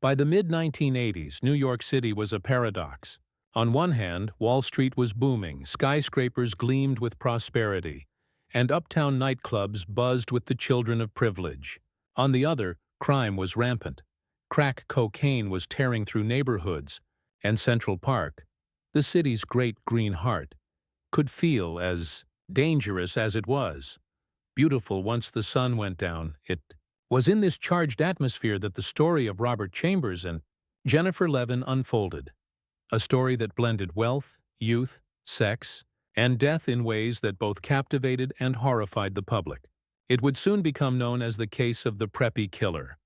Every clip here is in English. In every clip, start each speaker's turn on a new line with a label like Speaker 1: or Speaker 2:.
Speaker 1: By the mid-1980s, New York City was a paradox. On one hand, Wall Street was booming, skyscrapers gleamed with prosperity, and uptown nightclubs buzzed with the children of privilege. On the other, crime was rampant. Crack cocaine was tearing through neighborhoods, and Central Park, the city's great green heart, could feel as dangerous as it was beautiful once the sun went down. It was in this charged atmosphere that the story of Robert Chambers and Jennifer Levin unfolded, a story that blended wealth, youth, sex, and death in ways that both captivated and horrified the public. It would soon become known as the case of the Preppy Killer.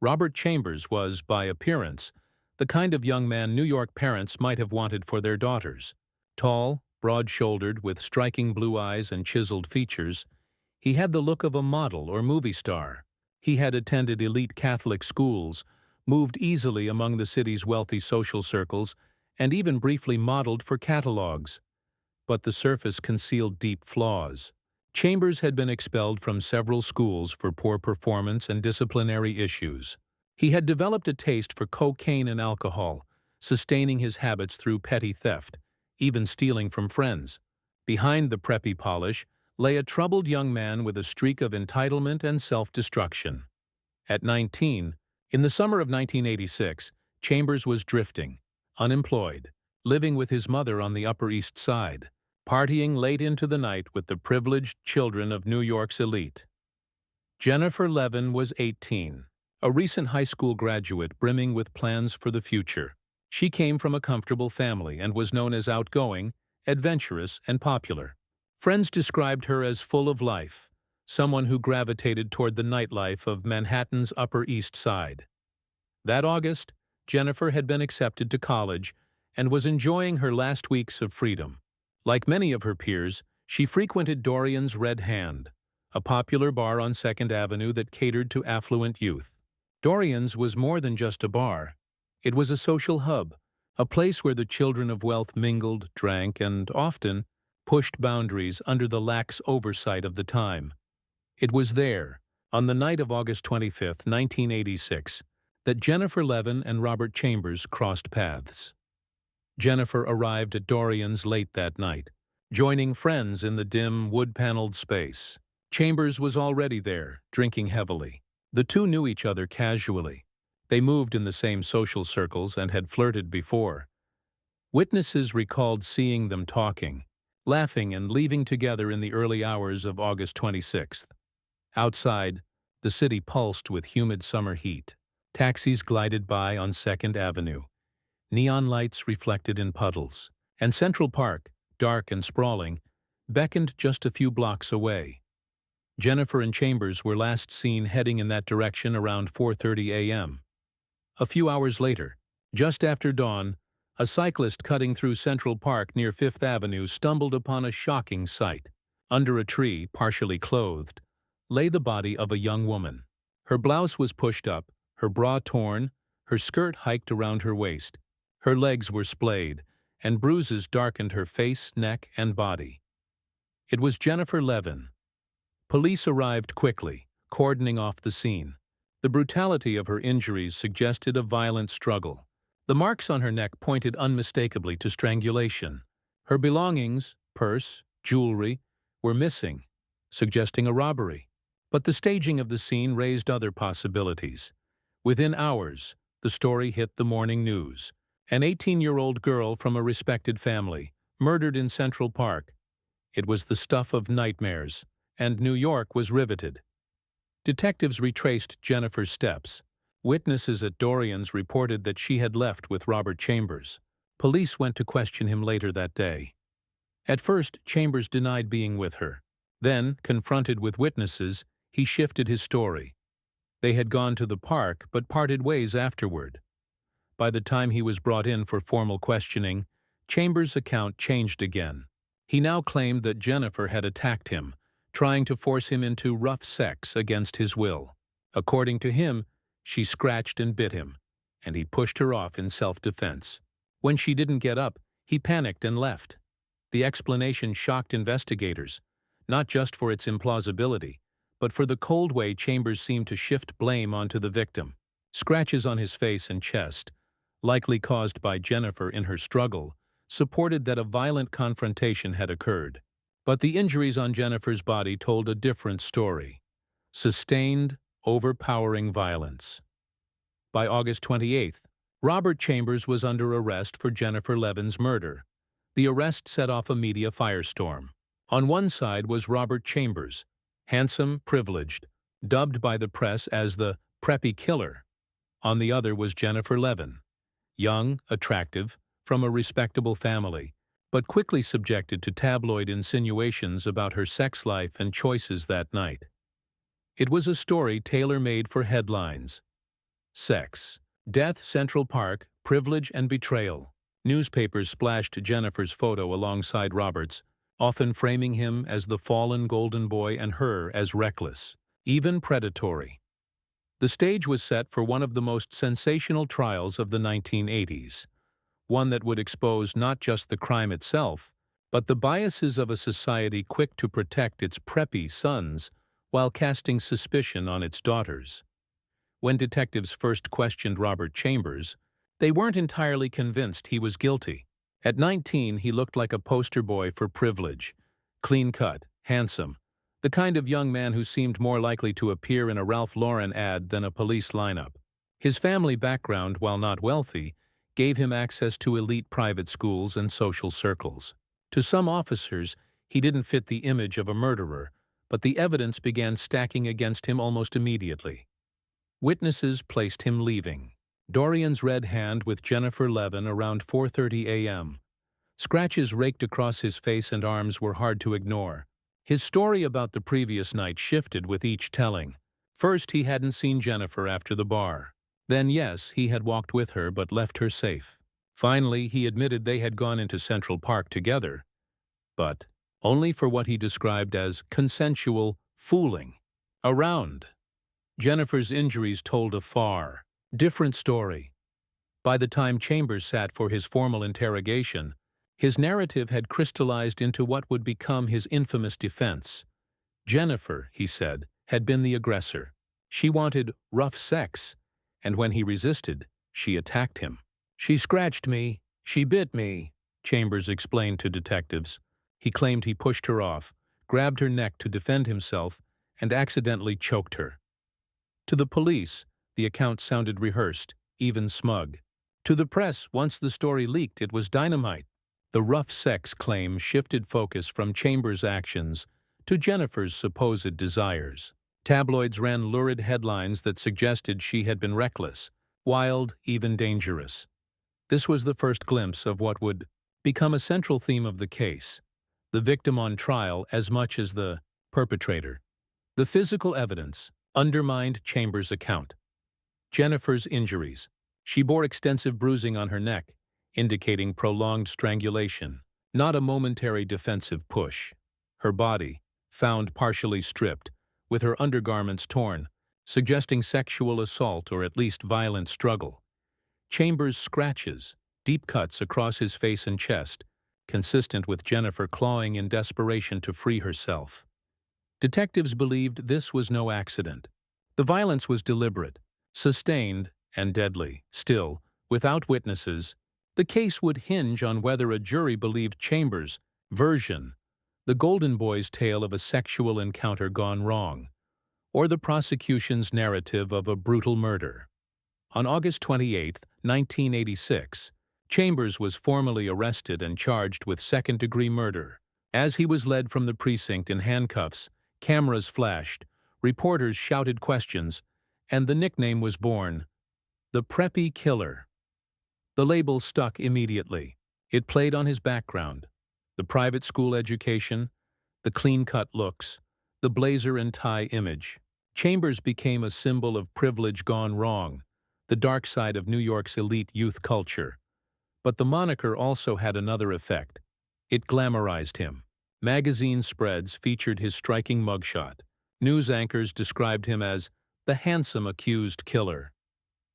Speaker 1: Robert Chambers was, by appearance, the kind of young man New York parents might have wanted for their daughters. Tall, broad-shouldered, with striking blue eyes and chiseled features, he had the look of a model or movie star. He had attended elite Catholic schools, moved easily among the city's wealthy social circles, and even briefly modeled for catalogs. But the surface concealed deep flaws. Chambers had been expelled from several schools for poor performance and disciplinary issues. He had developed a taste for cocaine and alcohol, sustaining his habits through petty theft, even stealing from friends. Behind the preppy polish lay a troubled young man with a streak of entitlement and self-destruction. At 19, in the summer of 1986, Chambers was drifting, unemployed, living with his mother on the Upper East Side, partying late into the night with the privileged children of New York's elite. Jennifer Levin was 18, a recent high school graduate brimming with plans for the future. She came from a comfortable family and was known as outgoing, adventurous, and popular. Friends described her as full of life, someone who gravitated toward the nightlife of Manhattan's Upper East Side. That August, Jennifer had been accepted to college and was enjoying her last weeks of freedom. Like many of her peers, she frequented Dorian's Red Hand, a popular bar on 2nd Avenue that catered to affluent youth. Dorian's was more than just a bar. It was a social hub, a place where the children of wealth mingled, drank, and often pushed boundaries under the lax oversight of the time. It was there, on the night of August 25, 1986, that Jennifer Levin and Robert Chambers crossed paths. Jennifer arrived at Dorian's late that night, joining friends in the dim, wood-paneled space. Chambers was already there, drinking heavily. The two knew each other casually. They moved in the same social circles and had flirted before. Witnesses recalled seeing them talking, laughing and leaving together in the early hours of August 26th. Outside, the city pulsed with humid summer heat. Taxis glided by on 2nd Avenue. Neon lights reflected in puddles, and Central Park, dark and sprawling, beckoned just a few blocks away. Jennifer and Chambers were last seen heading in that direction around 4:30 a.m. A few hours later, just after dawn, a cyclist cutting through Central Park near 5th Avenue stumbled upon a shocking sight. Under a tree, partially clothed, lay the body of a young woman. Her blouse was pushed up, her bra torn, her skirt hiked around her waist. Her legs were splayed, and bruises darkened her face, neck, and body. It was Jennifer Levin. Police arrived quickly, cordoning off the scene. The brutality of her injuries suggested a violent struggle. The marks on her neck pointed unmistakably to strangulation. Her belongings, purse, jewelry, were missing, suggesting a robbery. But the staging of the scene raised other possibilities. Within hours, the story hit the morning news. An 18-year-old girl from a respected family, murdered in Central Park. It was the stuff of nightmares, and New York was riveted. Detectives retraced Jennifer's steps. Witnesses at Dorian's reported that she had left with Robert Chambers. Police went to question him later that day. At first, Chambers denied being with her. Then, confronted with witnesses, he shifted his story. They had gone to the park but parted ways afterward. By the time he was brought in for formal questioning, Chambers' account changed again. He now claimed that Jennifer had attacked him, trying to force him into rough sex against his will. According to him, she scratched and bit him, and he pushed her off in self-defense. When she didn't get up, he panicked and left. The explanation shocked investigators, not just for its implausibility, but for the cold way Chambers seemed to shift blame onto the victim. Scratches on his face and chest, likely caused by Jennifer in her struggle, supported that a violent confrontation had occurred. But the injuries on Jennifer's body told a different story. Sustained, overpowering violence. By August 28th, Robert Chambers was under arrest for Jennifer Levin's murder. The arrest set off a media firestorm. On one side was Robert Chambers, handsome, privileged, dubbed by the press as the Preppy Killer. On the other was Jennifer Levin, young, attractive, from a respectable family, but quickly subjected to tabloid insinuations about her sex life and choices that night. It was a story tailor-made for headlines. Sex, death, Central Park, privilege and betrayal. Newspapers splashed Jennifer's photo alongside Robert's, often framing him as the fallen golden boy and her as reckless, even predatory. The stage was set for one of the most sensational trials of the 1980s, one that would expose not just the crime itself, but the biases of a society quick to protect its preppy sons while casting suspicion on its daughters. When detectives first questioned Robert Chambers, they weren't entirely convinced he was guilty. At 19, he looked like a poster boy for privilege, clean-cut, handsome, the kind of young man who seemed more likely to appear in a Ralph Lauren ad than a police lineup. His family background, while not wealthy, gave him access to elite private schools and social circles. To some officers, he didn't fit the image of a murderer, but the evidence began stacking against him almost immediately. Witnesses placed him leaving. Dorian's red hand with Jennifer Levin around 4:30 a.m. Scratches raked across his face and arms were hard to ignore. His story about the previous night shifted with each telling. First, he hadn't seen Jennifer after the bar. Then, yes, he had walked with her but left her safe. Finally, he admitted they had gone into Central Park together, but only for what he described as consensual fooling around. Jennifer's injuries told a far different story. By the time Chambers sat for his formal interrogation, his narrative had crystallized into what would become his infamous defense. Jennifer, he said, had been the aggressor. She wanted rough sex, and when he resisted, she attacked him. "She scratched me, she bit me," Chambers explained to detectives. He claimed he pushed her off, grabbed her neck to defend himself, and accidentally choked her. To the police, the account sounded rehearsed, even smug. To the press, once the story leaked, it was dynamite. The rough sex claim shifted focus from Chambers' actions to Jennifer's supposed desires. Tabloids ran lurid headlines that suggested she had been reckless, wild, even dangerous. This was the first glimpse of what would become a central theme of the case: the victim on trial as much as the perpetrator. The physical evidence undermined Chambers' account. Jennifer's injuries. She bore extensive bruising on her neck, indicating prolonged strangulation, not a momentary defensive push. Her body, found partially stripped, with her undergarments torn, suggesting sexual assault or at least violent struggle. Chambers' scratches, deep cuts across his face and chest, consistent with Jennifer clawing in desperation to free herself. Detectives believed this was no accident. The violence was deliberate, sustained, and deadly. Still, without witnesses, the case would hinge on whether a jury believed Chambers' version, the Golden Boy's tale of a sexual encounter gone wrong, or the prosecution's narrative of a brutal murder. On August 28, 1986, Chambers was formally arrested and charged with second-degree murder. As he was led from the precinct in handcuffs, cameras flashed, reporters shouted questions, and the nickname was born: the Preppy Killer. The label stuck immediately. It played on his background: the private school education, the clean-cut looks, the blazer and tie image. Chambers became a symbol of privilege gone wrong, the dark side of New York's elite youth culture. But the moniker also had another effect. It glamorized him. Magazine spreads featured his striking mugshot. News anchors described him as the handsome accused killer.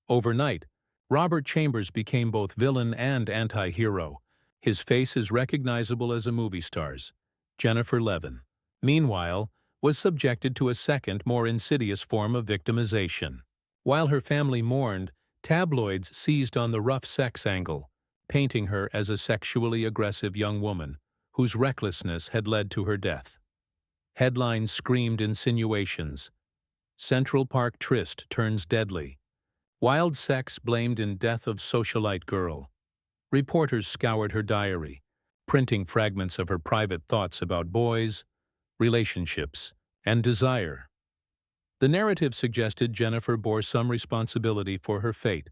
Speaker 1: Overnight, Robert Chambers became both villain and anti-hero. His face is recognizable as a movie star's. Jennifer Levin, meanwhile, was subjected to a second, more insidious form of victimization. While her family mourned, tabloids seized on the rough sex angle, painting her as a sexually aggressive young woman whose recklessness had led to her death. Headlines screamed insinuations. Central Park tryst turns deadly. Wild sex blamed in death of socialite girl. Reporters scoured her diary, printing fragments of her private thoughts about boys, relationships, and desire. The narrative suggested Jennifer bore some responsibility for her fate,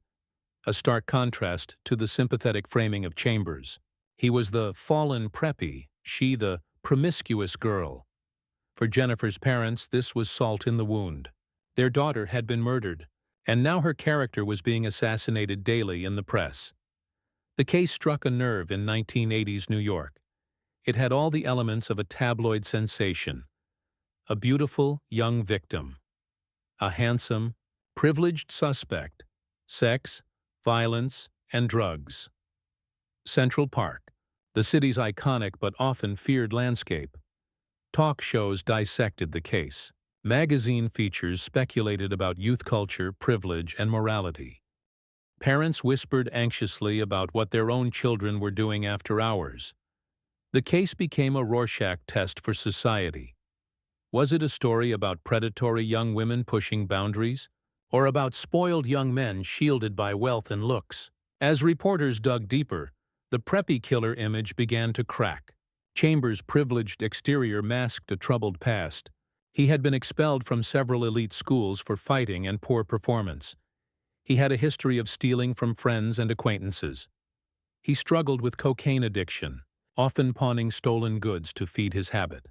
Speaker 1: a stark contrast to the sympathetic framing of Chambers. He was the fallen preppy, she the promiscuous girl. For Jennifer's parents, this was salt in the wound. Their daughter had been murdered, and now her character was being assassinated daily in the press. The case struck a nerve in 1980s New York. It had all the elements of a tabloid sensation. A beautiful, young victim. A handsome, privileged suspect. Sex, violence, and drugs. Central Park, the city's iconic but often feared landscape. Talk shows dissected the case. Magazine features speculated about youth culture, privilege, and morality. Parents whispered anxiously about what their own children were doing after hours. The case became a Rorschach test for society. Was it a story about predatory young women pushing boundaries, or about spoiled young men shielded by wealth and looks? As reporters dug deeper, the Preppy Killer image began to crack. Chambers' privileged exterior masked a troubled past. He had been expelled from several elite schools for fighting and poor performance. He had a history of stealing from friends and acquaintances. He struggled with cocaine addiction, often pawning stolen goods to feed his habit.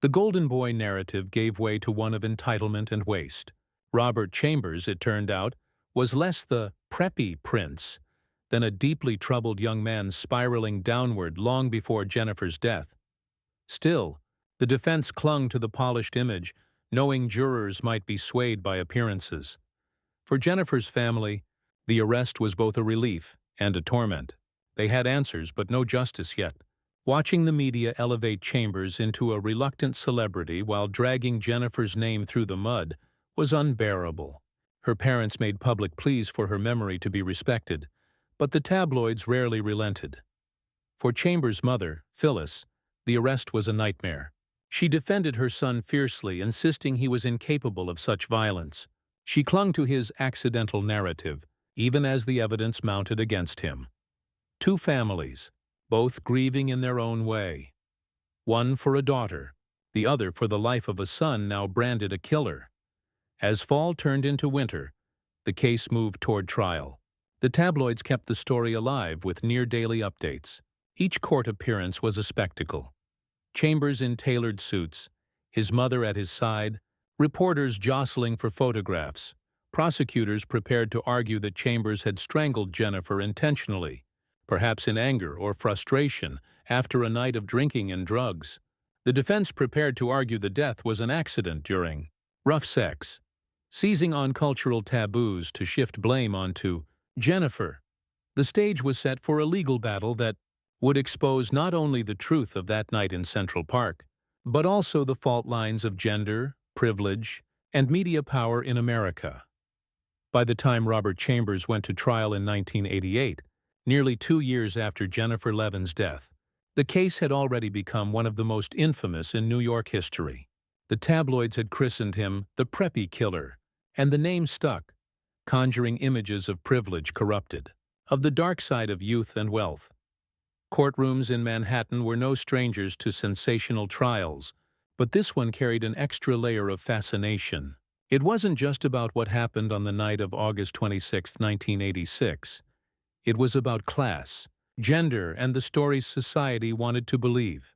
Speaker 1: The Golden Boy narrative gave way to one of entitlement and waste. Robert Chambers, it turned out, was less the preppy prince than a deeply troubled young man spiraling downward long before Jennifer's death. Still, the defense clung to the polished image, knowing jurors might be swayed by appearances. For Jennifer's family, the arrest was both a relief and a torment. They had answers, but no justice yet. Watching the media elevate Chambers into a reluctant celebrity while dragging Jennifer's name through the mud was unbearable. Her parents made public pleas for her memory to be respected, but the tabloids rarely relented. For Chambers' mother, Phyllis, the arrest was a nightmare. She defended her son fiercely, insisting he was incapable of such violence. She clung to his accidental narrative, even as the evidence mounted against him. Two families, both grieving in their own way. One for a daughter, the other for the life of a son now branded a killer. As fall turned into winter, the case moved toward trial. The tabloids kept the story alive with near-daily updates. Each court appearance was a spectacle. Chambers in tailored suits, his mother at his side, reporters jostling for photographs, prosecutors prepared to argue that Chambers had strangled Jennifer intentionally, perhaps in anger or frustration after a night of drinking and drugs. The defense prepared to argue the death was an accident during rough sex, seizing on cultural taboos to shift blame onto Jennifer. The stage was set for a legal battle that would expose not only the truth of that night in Central Park, but also the fault lines of gender, privilege, and media power in America. By the time Robert Chambers went to trial in 1988, nearly 2 years after Jennifer Levin's death, the case had already become one of the most infamous in New York history. The tabloids had christened him the Preppy Killer, and the name stuck, conjuring images of privilege corrupted, of the dark side of youth and wealth. Courtrooms in Manhattan were no strangers to sensational trials, but this one carried an extra layer of fascination. It wasn't just about what happened on the night of August 26, 1986. It was about class, gender, and the stories society wanted to believe.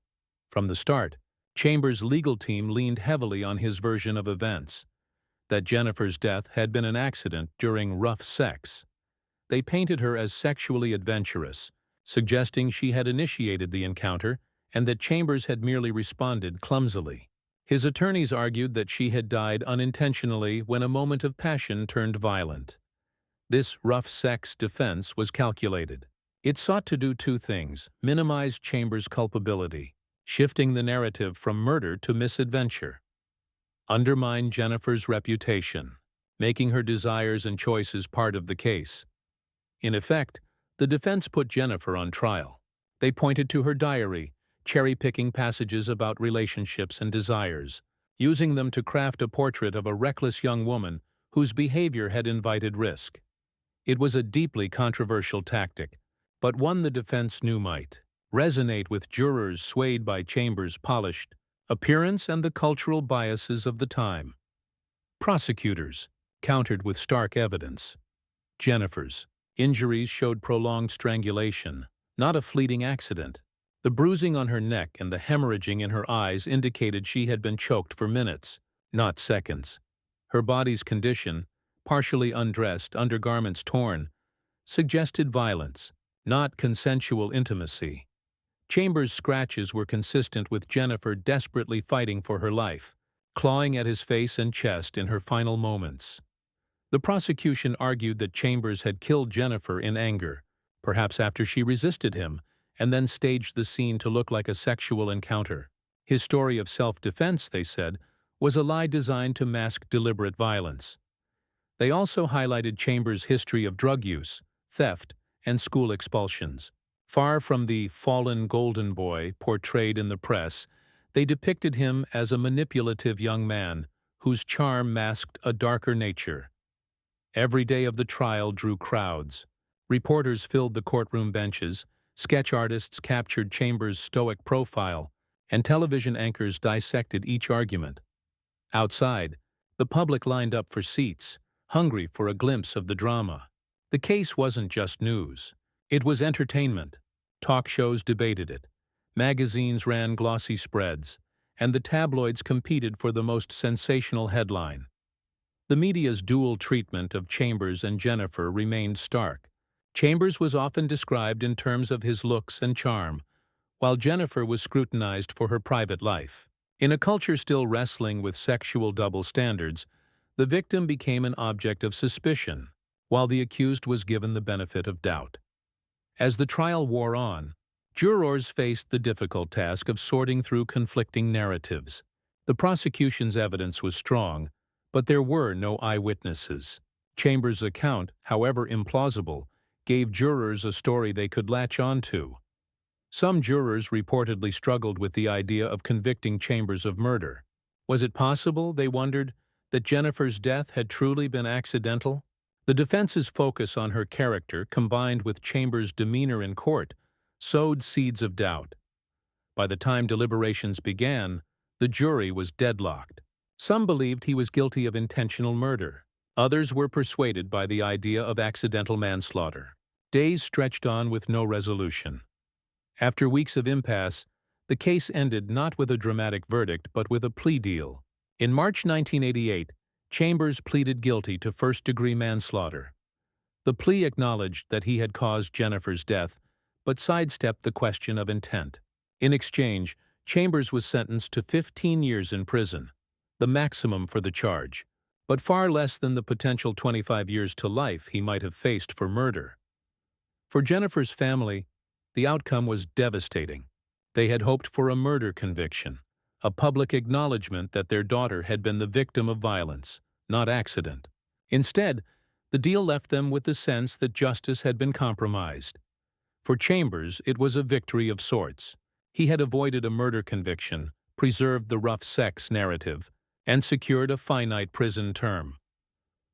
Speaker 1: From the start, Chambers' legal team leaned heavily on his version of events, that Jennifer's death had been an accident during rough sex. They painted her as sexually adventurous, suggesting she had initiated the encounter and that Chambers had merely responded clumsily. His attorneys argued that she had died unintentionally when a moment of passion turned violent. This rough sex defense was calculated. It sought to do two things: minimize Chambers' culpability, shifting the narrative from murder to misadventure; undermine Jennifer's reputation, making her desires and choices part of the case. In effect, the defense put Jennifer on trial. They pointed to her diary, cherry-picking passages about relationships and desires, using them to craft a portrait of a reckless young woman whose behavior had invited risk. It was a deeply controversial tactic, but one the defense knew might resonate with jurors swayed by Chambers' polished appearance and the cultural biases of the time. Prosecutors countered with stark evidence. Jennifer's injuries showed prolonged strangulation, not a fleeting accident. The bruising on her neck and the hemorrhaging in her eyes indicated she had been choked for minutes, not seconds. Her body's condition, partially undressed, undergarments torn, suggested violence, not consensual intimacy. Chambers' scratches were consistent with Jennifer desperately fighting for her life, clawing at his face and chest in her final moments. The prosecution argued that Chambers had killed Jennifer in anger, perhaps after she resisted him, and then staged the scene to look like a sexual encounter. His story of self-defense, they said, was a lie designed to mask deliberate violence. They also highlighted Chambers' history of drug use, theft, and school expulsions. Far from the fallen golden boy portrayed in the press, they depicted him as a manipulative young man whose charm masked a darker nature. Every day of the trial drew crowds. Reporters filled the courtroom benches, sketch artists captured Chambers' stoic profile, and television anchors dissected each argument. Outside, the public lined up for seats, hungry for a glimpse of the drama. The case wasn't just news. It was entertainment. Talk shows debated it. Magazines ran glossy spreads, and the tabloids competed for the most sensational headline. The media's dual treatment of Chambers and Jennifer remained stark. Chambers was often described in terms of his looks and charm, while Jennifer was scrutinized for her private life. In a culture still wrestling with sexual double standards, the victim became an object of suspicion, while the accused was given the benefit of doubt. As the trial wore on, jurors faced the difficult task of sorting through conflicting narratives. The prosecution's evidence was strong, but there were no eyewitnesses. Chambers' account, however implausible, gave jurors a story they could latch onto. Some jurors reportedly struggled with the idea of convicting Chambers of murder. Was it possible, they wondered, that Jennifer's death had truly been accidental? The defense's focus on her character, combined with Chambers' demeanor in court, sowed seeds of doubt. By the time deliberations began, the jury was deadlocked. Some believed he was guilty of intentional murder. Others were persuaded by the idea of accidental manslaughter. Days stretched on with no resolution. After weeks of impasse, the case ended not with a dramatic verdict but with a plea deal. In March 1988, Chambers pleaded guilty to first-degree manslaughter. The plea acknowledged that he had caused Jennifer's death, but sidestepped the question of intent. In exchange, Chambers was sentenced to 15 years in prison, the maximum for the charge, but far less than the potential 25 years to life he might have faced for murder. For Jennifer's family, the outcome was devastating. They had hoped for a murder conviction, a public acknowledgement that their daughter had been the victim of violence, not accident. Instead, the deal left them with the sense that justice had been compromised. For Chambers, it was a victory of sorts. He had avoided a murder conviction, preserved the rough sex narrative, and secured a finite prison term.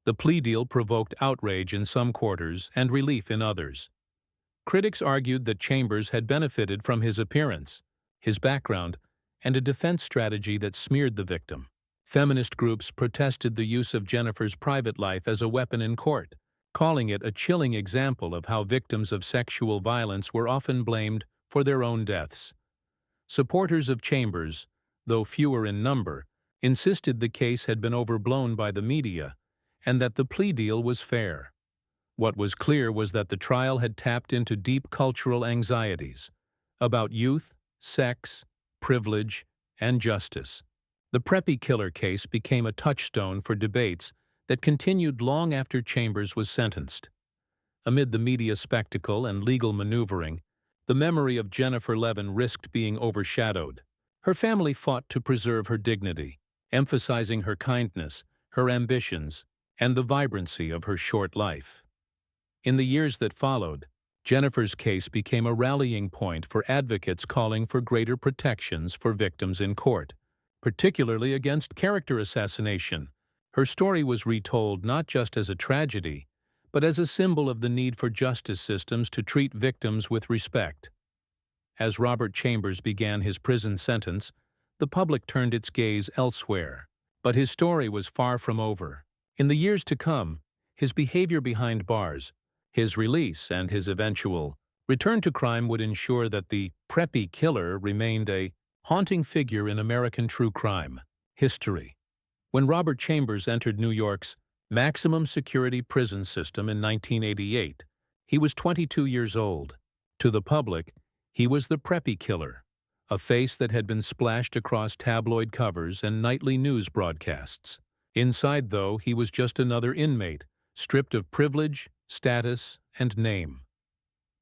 Speaker 1: The plea deal provoked outrage in some quarters and relief in others. Critics argued that Chambers had benefited from his appearance, his background, and a defense strategy that smeared the victim. Feminist groups protested the use of Jennifer's private life as a weapon in court, calling it a chilling example of how victims of sexual violence were often blamed for their own deaths. Supporters of Chambers, though fewer in number, insisted the case had been overblown by the media and that the plea deal was fair. What was clear was that the trial had tapped into deep cultural anxieties about youth, sex, privilege, and justice. The Preppy Killer case became a touchstone for debates that continued long after Chambers was sentenced. Amid the media spectacle and legal maneuvering, the memory of Jennifer Levin risked being overshadowed. Her family fought to preserve her dignity, emphasizing her kindness, her ambitions, and the vibrancy of her short life. In the years that followed, Jennifer's case became a rallying point for advocates calling for greater protections for victims in court, particularly against character assassination. Her story was retold not just as a tragedy, but as a symbol of the need for justice systems to treat victims with respect. As Robert Chambers began his prison sentence, the public turned its gaze elsewhere. But his story was far from over. In the years to come, his behavior behind bars, his release, and his eventual return to crime would ensure that the Preppy Killer remained a haunting figure in American true crime history. When Robert Chambers entered New York's maximum security prison system in 1988, he was 22 years old. To the public, he was the Preppy Killer, a face that had been splashed across tabloid covers and nightly news broadcasts. Inside, though, he was just another inmate, stripped of privilege, status, and name.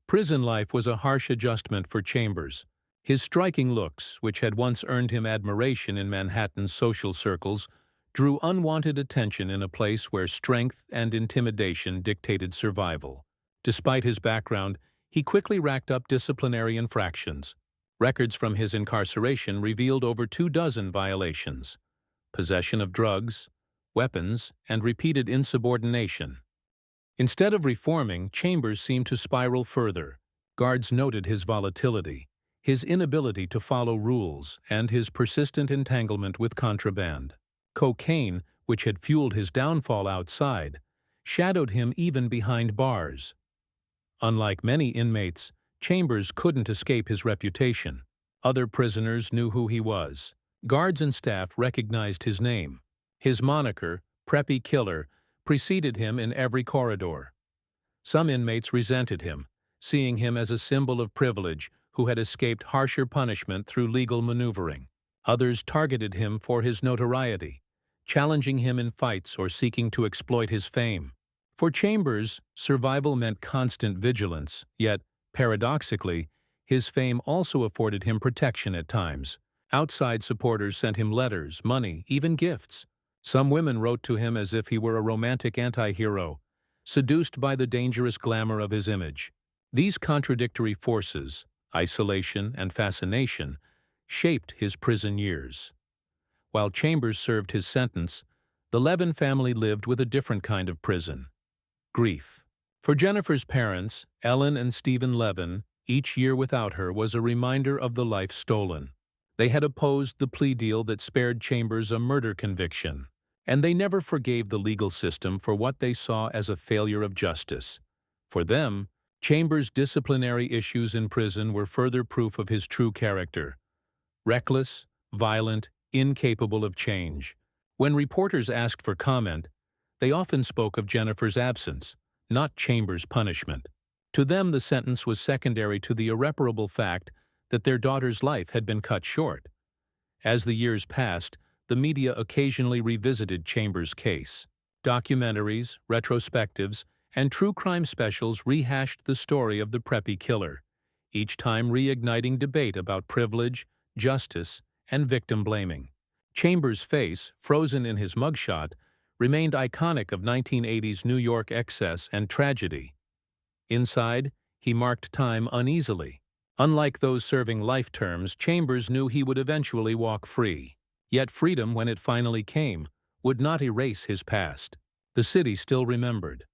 Speaker 1: Prison life was a harsh adjustment for Chambers. His striking looks, which had once earned him admiration in Manhattan's social circles, drew unwanted attention in a place where strength and intimidation dictated survival. Despite his background, he quickly racked up disciplinary infractions. Records from his incarceration revealed over 24 violations: possession of drugs, weapons, and repeated insubordination. Instead of reforming, Chambers seemed to spiral further. Guards noted his volatility, his inability to follow rules, and his persistent entanglement with contraband. Cocaine, which had fueled his downfall outside, shadowed him even behind bars. Unlike many inmates, Chambers couldn't escape his reputation. Other prisoners knew who he was. Guards and staff recognized his name. His moniker, Preppy Killer, preceded him in every corridor. Some inmates resented him, seeing him as a symbol of privilege who had escaped harsher punishment through legal maneuvering. Others targeted him for his notoriety, challenging him in fights or seeking to exploit his fame. For Chambers, survival meant constant vigilance, yet, paradoxically, his fame also afforded him protection at times. Outside supporters sent him letters, money, even gifts. Some women wrote to him as if he were a romantic anti-hero, seduced by the dangerous glamour of his image. These contradictory forces, isolation and fascination, shaped his prison years. While Chambers served his sentence, the Levin family lived with a different kind of prison: grief. For Jennifer's parents, Ellen and Stephen Levin, each year without her was a reminder of the life stolen. They had opposed the plea deal that spared Chambers a murder conviction, and they never forgave the legal system for what they saw as a failure of justice. For them, Chambers' disciplinary issues in prison were further proof of his true character: reckless, violent, incapable of change. When reporters asked for comment, they often spoke of Jennifer's absence, not Chambers' punishment. To them, the sentence was secondary to the irreparable fact that their daughter's life had been cut short. As the years passed, the media occasionally revisited Chambers' case. Documentaries, retrospectives, and true crime specials rehashed the story of the Preppy Killer, each time reigniting debate about privilege, justice, and victim blaming. Chambers' face, frozen in his mugshot, remained iconic of 1980s New York excess and tragedy. Inside, he marked time uneasily. Unlike those serving life terms, Chambers knew he would eventually walk free. Yet freedom, when it finally came, would not erase his past. The city still remembered.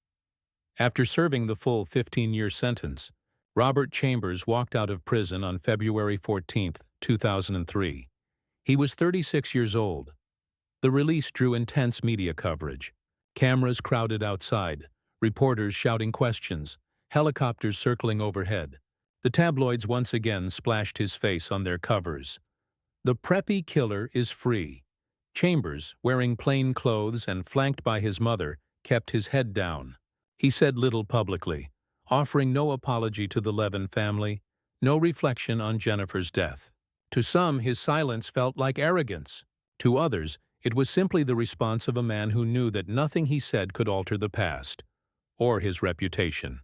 Speaker 1: After serving the full 15-year sentence, Robert Chambers walked out of prison on February 14, 2003. He was 36 years old. The release drew intense media coverage. Cameras crowded outside, reporters shouting questions, helicopters circling overhead. The tabloids once again splashed his face on their covers. The Preppy Killer is free. Chambers, wearing plain clothes and flanked by his mother, kept his head down. He said little publicly, offering no apology to the Levin family, no reflection on Jennifer's death. To some, his silence felt like arrogance. To others, it was simply the response of a man who knew that nothing he said could alter the past, or his reputation.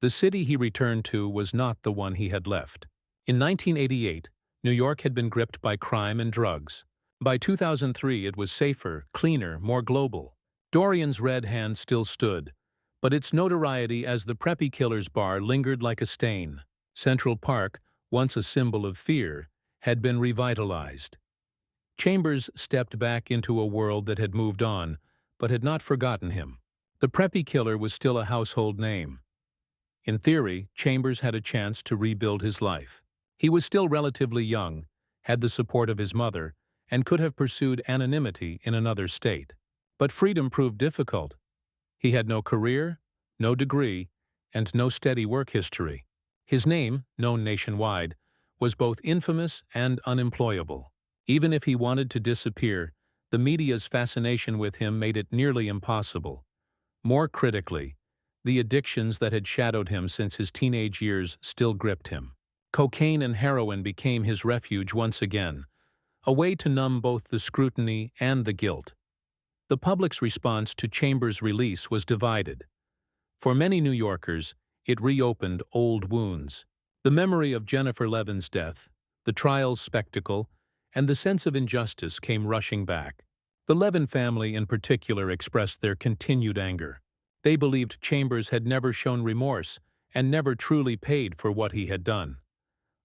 Speaker 1: The city he returned to was not the one he had left. In 1988, New York had been gripped by crime and drugs. By 2003, it was safer, cleaner, more global. Dorian's Red Hand still stood, but its notoriety as the Preppy Killer's bar lingered like a stain. Central Park, once a symbol of fear, had been revitalized. Chambers stepped back into a world that had moved on, but had not forgotten him. The Preppy Killer was still a household name. In theory, Chambers had a chance to rebuild his life. He was still relatively young, had the support of his mother, and could have pursued anonymity in another state. But freedom proved difficult. He had no career, no degree, and no steady work history. His name, known nationwide, was both infamous and unemployable. Even if he wanted to disappear, the media's fascination with him made it nearly impossible. More critically, the addictions that had shadowed him since his teenage years still gripped him. Cocaine and heroin became his refuge once again, a way to numb both the scrutiny and the guilt. The public's response to Chambers' release was divided. For many New Yorkers, it reopened old wounds. The memory of Jennifer Levin's death, the trial's spectacle, and the sense of injustice came rushing back. The Levin family in particular expressed their continued anger. They believed Chambers had never shown remorse and never truly paid for what he had done.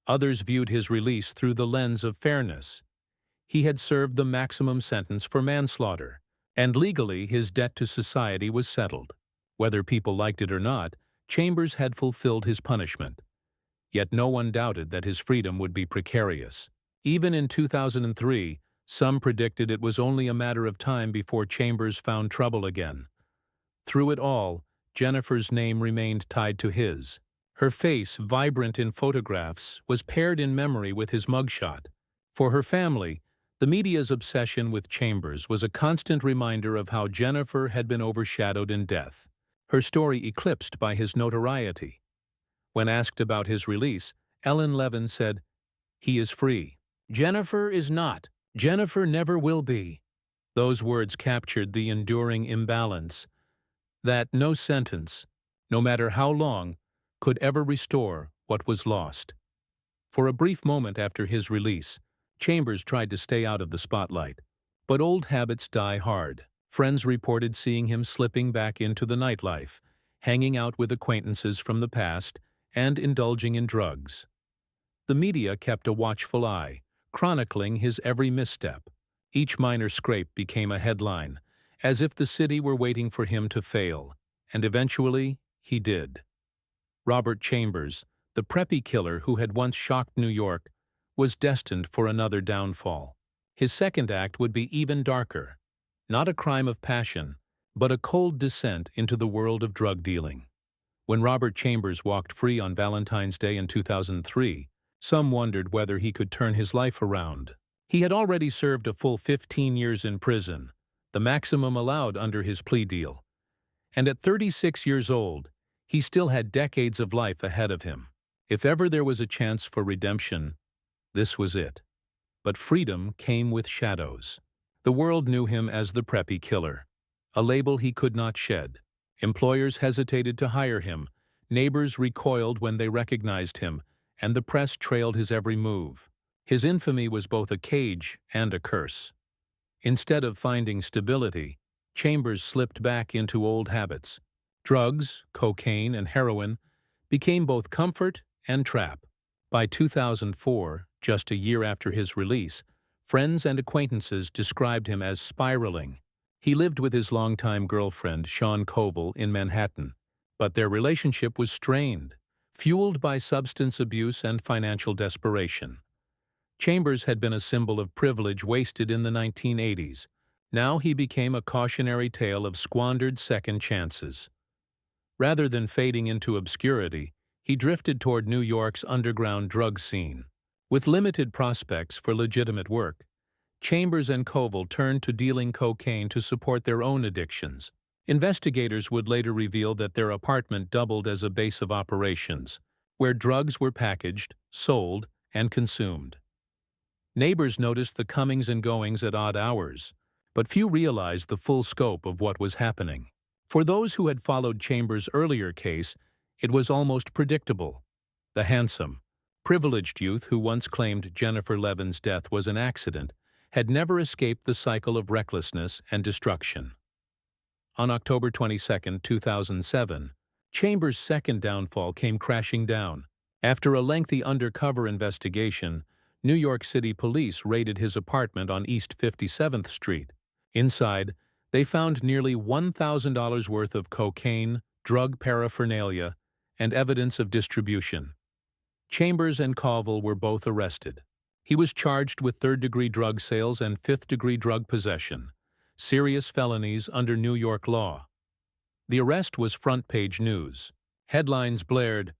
Speaker 1: Others viewed his release through the lens of fairness. He had served the maximum sentence for manslaughter, and legally his debt to society was settled. Whether people liked it or not, Chambers had fulfilled his punishment. Yet no one doubted that his freedom would be precarious. Even in 2003, some predicted it was only a matter of time before Chambers found trouble again. Through it all, Jennifer's name remained tied to his. Her face, vibrant in photographs, was paired in memory with his mugshot. For her family, the media's obsession with Chambers was a constant reminder of how Jennifer had been overshadowed in death, her story eclipsed by his notoriety. When asked about his release, Ellen Levin said, "He is free. Jennifer is not. Jennifer never will be." Those words captured the enduring imbalance that no sentence, no matter how long, could ever restore what was lost. For a brief moment after his release, Chambers tried to stay out of the spotlight. But old habits die hard. Friends reported seeing him slipping back into the nightlife, hanging out with acquaintances from the past, and indulging in drugs. The media kept a watchful eye, chronicling his every misstep. Each minor scrape became a headline, as if the city were waiting for him to fail, and eventually he did. Robert Chambers, the Preppy Killer who had once shocked New York, was destined for another downfall. His second act would be even darker. Not a crime of passion, but a cold descent into the world of drug dealing. When Robert Chambers walked free on Valentine's Day in 2003, some wondered whether he could turn his life around. He had already served a full 15 years in prison, the maximum allowed under his plea deal. And at 36 years old, he still had decades of life ahead of him. If ever there was a chance for redemption, this was it. But freedom came with shadows. The world knew him as the Preppy Killer, a label he could not shed. Employers hesitated to hire him, neighbors recoiled when they recognized him, and the press trailed his every move. His infamy was both a cage and a curse. Instead of finding stability, Chambers slipped back into old habits. Drugs, cocaine, and heroin became both comfort and trap. By 2004, just a year after his release, friends and acquaintances described him as spiraling. He lived with his longtime girlfriend, Sean Koval, in Manhattan, but their relationship was strained, fueled by substance abuse and financial desperation. Chambers had been a symbol of privilege wasted in the 1980s. Now he became a cautionary tale of squandered second chances. Rather than fading into obscurity, he drifted toward New York's underground drug scene. With limited prospects for legitimate work, Chambers and Koval turned to dealing cocaine to support their own addictions. Investigators would later reveal that their apartment doubled as a base of operations, where drugs were packaged, sold, and consumed. Neighbors noticed the comings and goings at odd hours, but few realized the full scope of what was happening. For those who had followed Chambers' earlier case, it was almost predictable. The handsome, privileged youth who once claimed Jennifer Levin's death was an accident had never escaped the cycle of recklessness and destruction. On October 22, 2007, Chambers' second downfall came crashing down. After a lengthy undercover investigation, New York City police raided his apartment on East 57th Street. Inside, they found nearly $1,000 worth of cocaine, drug paraphernalia, and evidence of distribution. Chambers and Colville were both arrested. He was charged with third-degree drug sales and fifth-degree drug possession, serious felonies under New York law. The arrest was front-page news. Headlines blared,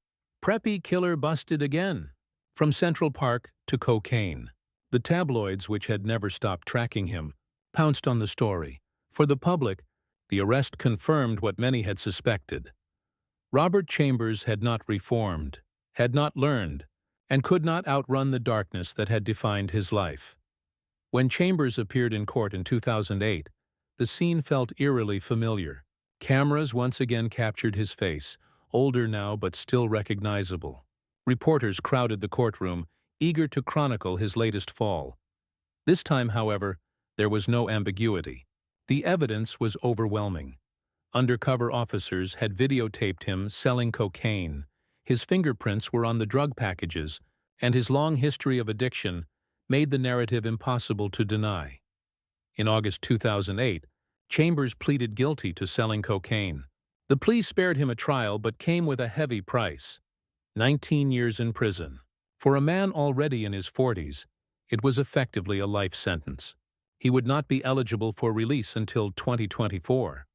Speaker 1: "Preppy Killer busted again," from Central Park to cocaine. The tabloids, which had never stopped tracking him, pounced on the story. For the public, the arrest confirmed what many had suspected. Robert Chambers had not reformed, had not learned, and could not outrun the darkness that had defined his life. When Chambers appeared in court in 2008, the scene felt eerily familiar. Cameras once again captured his face, older now but still recognizable. Reporters crowded the courtroom, eager to chronicle his latest fall. This time, however, there was no ambiguity. The evidence was overwhelming. Undercover officers had videotaped him selling cocaine. His fingerprints were on the drug packages, and his long history of addiction made the narrative impossible to deny. In August 2008, Chambers pleaded guilty to selling cocaine. The plea spared him a trial but came with a heavy price: 19 years in prison. For a man already in his 40s, it was effectively a life sentence. He would not be eligible for release until 2024.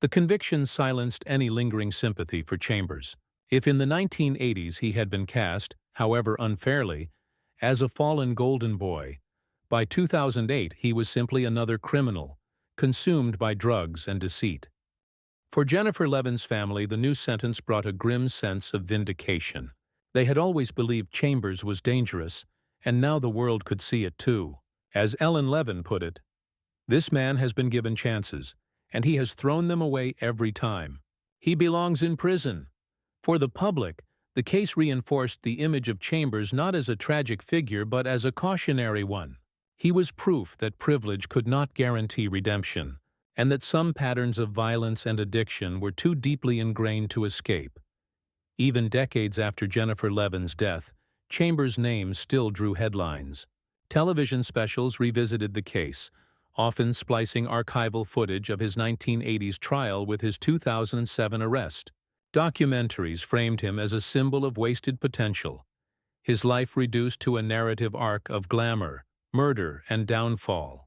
Speaker 1: The conviction silenced any lingering sympathy for Chambers. If in the 1980s he had been cast, however unfairly, as a fallen golden boy, by 2008 he was simply another criminal, consumed by drugs and deceit. For Jennifer Levin's family, the new sentence brought a grim sense of vindication. They had always believed Chambers was dangerous, and now the world could see it too. As Ellen Levin put it, "This man has been given chances, and he has thrown them away every time. He belongs in prison." For the public, the case reinforced the image of Chambers not as a tragic figure but as a cautionary one. He was proof that privilege could not guarantee redemption, and that some patterns of violence and addiction were too deeply ingrained to escape. Even decades after Jennifer Levin's death, Chambers' name still drew headlines. Television specials revisited the case, often splicing archival footage of his 1980s trial with his 2007 arrest. Documentaries framed him as a symbol of wasted potential, his life reduced to a narrative arc of glamour, murder, and downfall.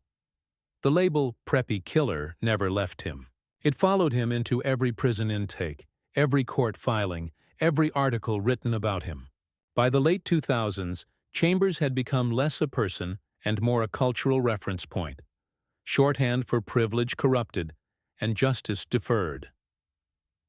Speaker 1: The label Preppy Killer never left him. It followed him into every prison intake, every court filing, every article written about him. By the late 2000s, Chambers had become less a person and more a cultural reference point, shorthand for privilege corrupted and justice deferred.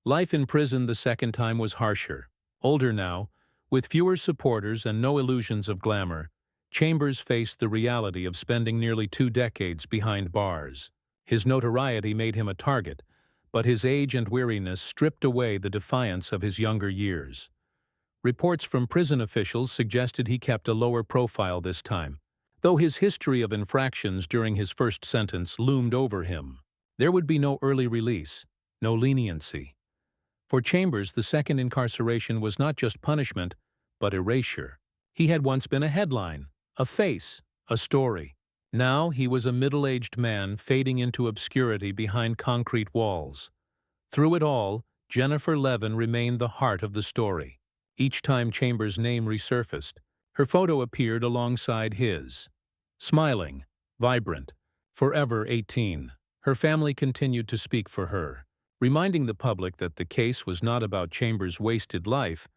Speaker 1: Life in prison the second time was harsher. Older now, with fewer supporters and no illusions of glamour, Chambers faced the reality of spending nearly 2 decades behind bars. His notoriety made him a target, but his age and weariness stripped away the defiance of his younger years. Reports from prison officials suggested he kept a lower profile this time, though his history of infractions during his first sentence loomed over him. There would be no early release, no leniency. For Chambers, the second incarceration was not just punishment, but erasure. He had once been a headline, a face, a story. Now he was a middle-aged man fading into obscurity behind concrete walls. Through it all, Jennifer Levin remained the heart of the story. Each time Chambers' name resurfaced, her photo appeared alongside his. Smiling, vibrant, forever 18, her family continued to speak for her, reminding the public that the case was not about Chambers' wasted life,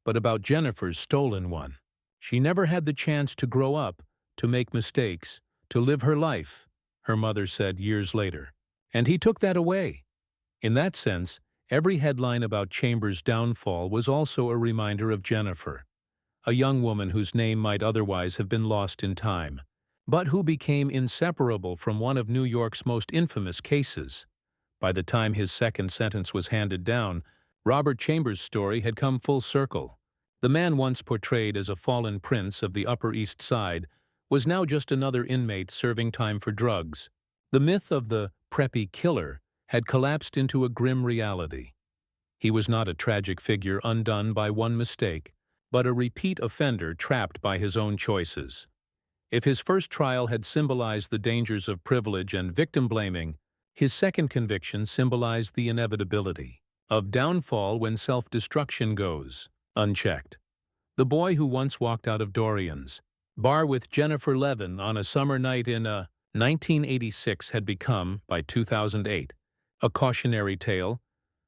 Speaker 1: but about Jennifer's stolen one. She never had the chance to grow up, to make mistakes, to live her life, her mother said years later. And he took that away. In that sense, every headline about Chambers' downfall was also a reminder of Jennifer, a young woman whose name might otherwise have been lost in time, but who became inseparable from one of New York's most infamous cases. By the time his second sentence was handed down, Robert Chambers' story had come full circle. The man once portrayed as a fallen prince of the Upper East Side was now just another inmate serving time for drugs. The myth of the Preppy Killer had collapsed into a grim reality. He was not a tragic figure undone by one mistake, but a repeat offender trapped by his own choices. If his first trial had symbolized the dangers of privilege and victim-blaming, his second conviction symbolized the inevitability of downfall when self-destruction goes unchecked. The boy who once walked out of Dorian's bar with Jennifer Levin on a summer night in 1986 had become, by 2008, a cautionary tale,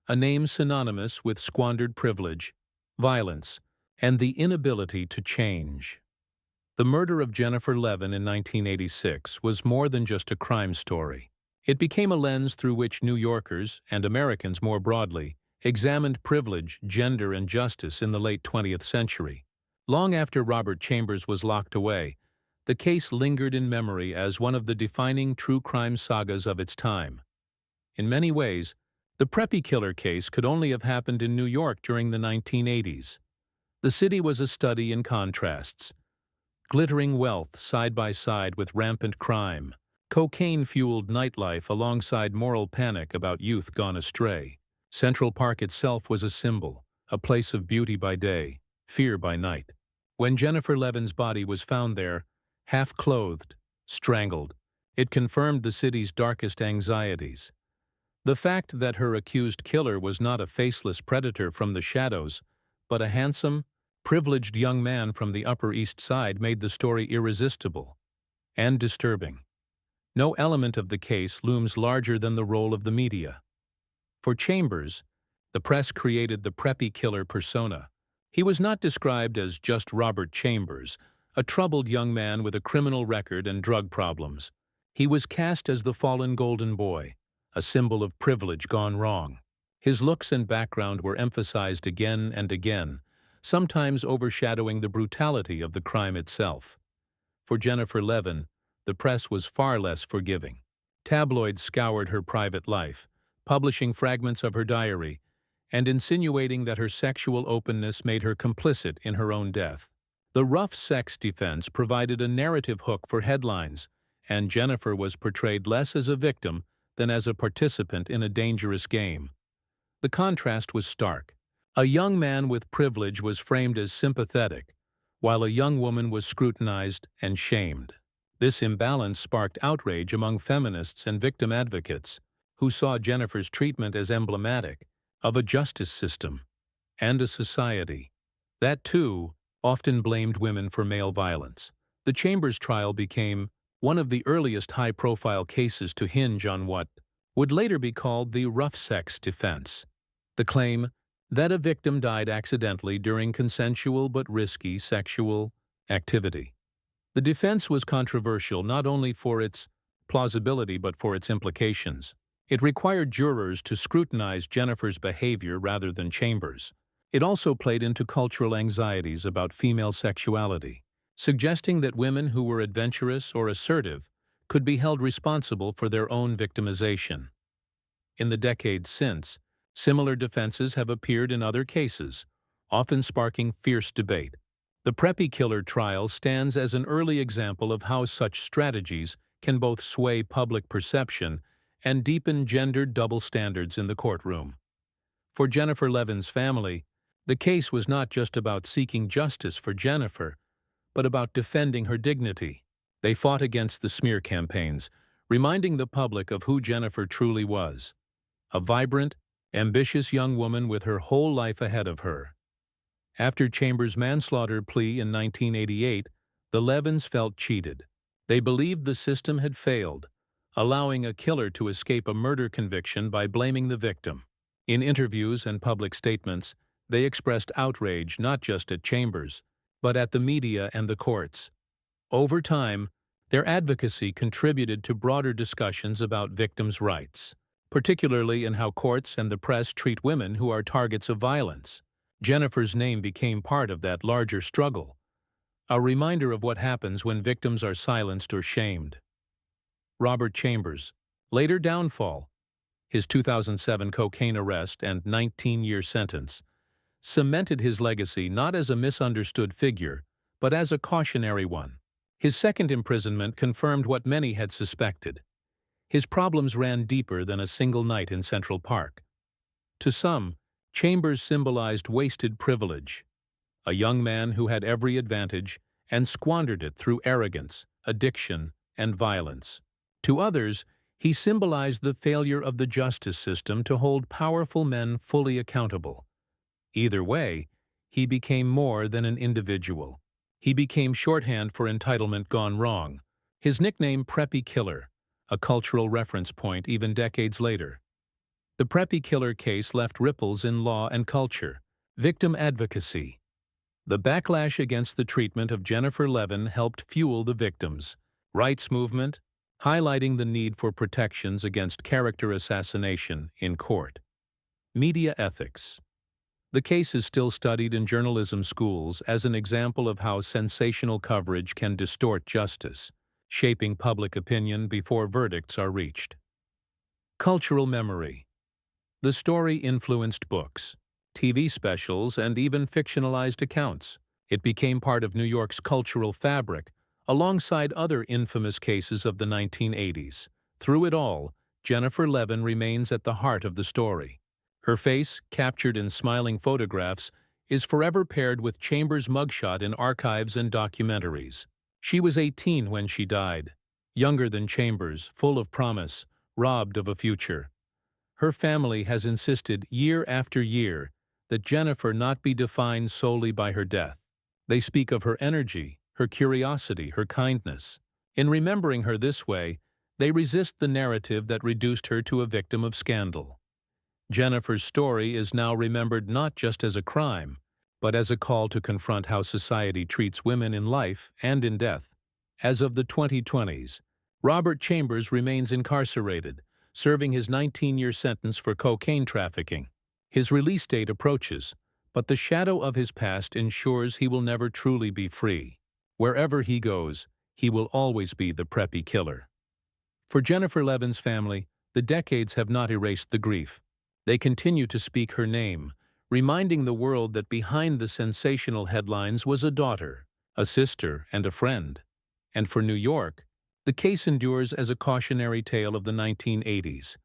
Speaker 1: a name synonymous with squandered privilege, violence, and the inability to change. The murder of Jennifer Levin in 1986 was more than just a crime story. It became a lens through which New Yorkers, and Americans more broadly, examined privilege, gender, and justice in the late 20th century. Long after Robert Chambers was locked away, the case lingered in memory as one of the defining true crime sagas of its time. In many ways, the Preppy Killer case could only have happened in New York during the 1980s. The city was a study in contrasts. Glittering wealth side by side with rampant crime, cocaine-fueled nightlife alongside moral panic about youth gone astray. Central Park itself was a symbol, a place of beauty by day, fear by night. When Jennifer Levin's body was found there, half-clothed, strangled, it confirmed the city's darkest anxieties. The fact that her accused killer was not a faceless predator from the shadows, but a handsome, privileged young man from the Upper East Side made the story irresistible and disturbing. No element of the case looms larger than the role of the media. For Chambers, the press created the Preppy Killer persona. He was not described as just Robert Chambers, a troubled young man with a criminal record and drug problems. He was cast as the fallen golden boy, a symbol of privilege gone wrong. His looks and background were emphasized again and again, sometimes overshadowing the brutality of the crime itself. For Jennifer Levin, the press was far less forgiving. Tabloids scoured her private life, publishing fragments of her diary, and insinuating that her sexual openness made her complicit in her own death. The rough sex defense provided a narrative hook for headlines, and Jennifer was portrayed less as a victim than as a participant in a dangerous game. The contrast was stark. A young man with privilege was framed as sympathetic, while a young woman was scrutinized and shamed. This imbalance sparked outrage among feminists and victim advocates, who saw Jennifer's treatment as emblematic of a justice system and a society that, too, often blamed women for male violence. The Chambers trial became one of the earliest high-profile cases to hinge on what would later be called the rough sex defense. The claim that a victim died accidentally during consensual but risky sexual activity. The defense was controversial not only for its plausibility but for its implications. It required jurors to scrutinize Jennifer's behavior rather than Chambers. It also played into cultural anxieties about female sexuality, suggesting that women who were adventurous or assertive could be held responsible for their own victimization. In the decades since, similar defenses have appeared in other cases, often sparking fierce debate. The Preppy Killer trial stands as an early example of how such strategies can both sway public perception and deepen gendered double standards in the courtroom. For Jennifer Levin's family, the case was not just about seeking justice for Jennifer, but about defending her dignity. They fought against the smear campaigns, reminding the public of who Jennifer truly was: a vibrant, ambitious young woman with her whole life ahead of her. After Chambers' manslaughter plea in 1988, the Levins felt cheated. They believed the system had failed, allowing a killer to escape a murder conviction by blaming the victim. In interviews and public statements, they expressed outrage not just at Chambers, but at the media and the courts. Over time, their advocacy contributed to broader discussions about victims' rights, particularly in how courts and the press treat women who are targets of violence. Jennifer's name became part of that larger struggle, a reminder of what happens when victims are silenced or shamed. Robert Chambers' later downfall, his 2007 cocaine arrest and 19-year sentence, cemented his legacy not as a misunderstood figure, but as a cautionary one. His second imprisonment confirmed what many had suspected. His problems ran deeper than a single night in Central Park. To some, Chambers symbolized wasted privilege, a young man who had every advantage and squandered it through arrogance, addiction, and violence. To others, he symbolized the failure of the justice system to hold powerful men fully accountable. Either way, he became more than an individual. He became shorthand for entitlement gone wrong. His nickname Preppy Killer, a cultural reference point even decades later. The Preppy Killer case left ripples in law and culture. Victim advocacy. The backlash against the treatment of Jennifer Levin helped fuel the victims' rights movement, highlighting the need for protections against character assassination in court. Media ethics. The case is still studied in journalism schools as an example of how sensational coverage can distort justice, shaping public opinion before verdicts are reached. Cultural memory. The story influenced books, TV specials, and even fictionalized accounts. It became part of New York's cultural fabric, alongside other infamous cases of the 1980s. Through it all, Jennifer Levin remains at the heart of the story. Her face, captured in smiling photographs, is forever paired with Chambers' mugshot in archives and documentaries. She was 18 when she died, younger than Chambers, full of promise, robbed of a future. Her family has insisted year after year that Jennifer not be defined solely by her death. They speak of her energy, her curiosity, her kindness. In remembering her this way, they resist the narrative that reduced her to a victim of scandal. Jennifer's story is now remembered not just as a crime, but as a call to confront how society treats women in life and in death. As of the 2020s, Robert Chambers remains incarcerated, serving his 19-year sentence for cocaine trafficking. His release date approaches, but the shadow of his past ensures he will never truly be free. Wherever he goes, he will always be the Preppy Killer. For Jennifer Levin's family, the decades have not erased the grief. They continue to speak her name, reminding the world that behind the sensational headlines was a daughter, a sister, and a friend. And for New York, the case endures as a cautionary tale of the 1980s,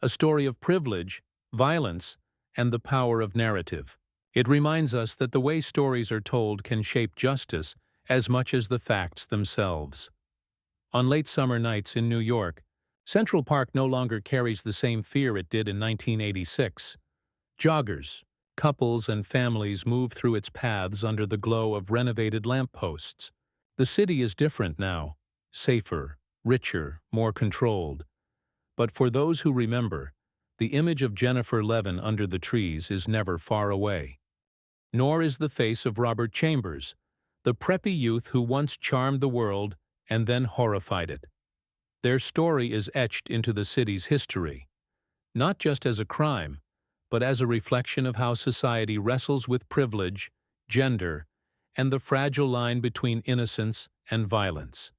Speaker 1: a story of privilege, violence, and the power of narrative. It reminds us that the way stories are told can shape justice as much as the facts themselves. On late summer nights in New York, Central Park no longer carries the same fear it did in 1986. Joggers, couples, and families move through its paths under the glow of renovated lampposts. The city is different now, safer, richer, more controlled. But for those who remember, the image of Jennifer Levin under the trees is never far away. Nor is the face of Robert Chambers, the preppy youth who once charmed the world and then horrified it. Their story is etched into the city's history, not just as a crime, but as a reflection of how society wrestles with privilege, gender, and the fragile line between innocence and violence.